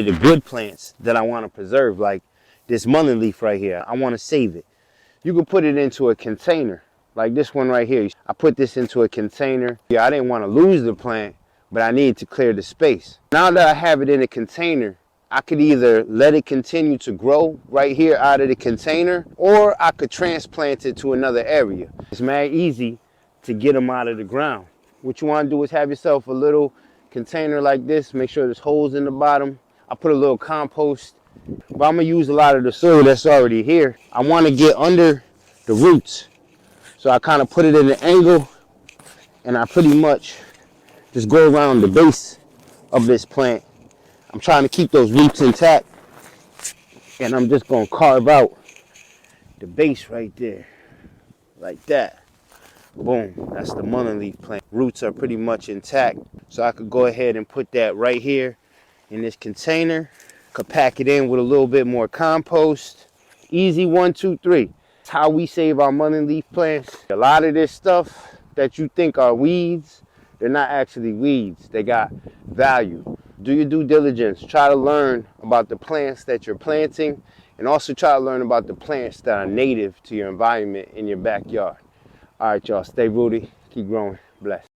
The good plants that I want to preserve, like this mullein leaf right here, I want to save it. You can put it into a container, like this one right here. I put this into a container. Yeah, I didn't want to lose the plant, but I needed to clear the space. Now that I have it in a container, I could either let it continue to grow right here out of the container, or I could transplant it to another area. It's mad easy to get them out of the ground. What you want to do is have yourself a little container like this. Make sure there's holes in the bottom. I put a little compost, but I'm gonna use a lot of the soil that's already here. I want to get under the roots, so I kind of put it in an angle, and I pretty much just go around the base of this plant. I'm trying to keep those roots intact, and I'm just gonna carve out the base right there, like that. Boom, that's the mullein leaf plant. Roots are pretty much intact, so I could go ahead and put that right here in this container. Could pack it in with a little bit more compost. Easy 1, 2, 3. It's how we save our mullein leaf plants. A lot of this stuff that you think are weeds, they're not actually weeds. They got value. Do your due diligence. Try to learn about the plants that you're planting, and also try to learn about the plants that are native to your environment in your backyard. All right, y'all, stay rooted, keep growing, bless.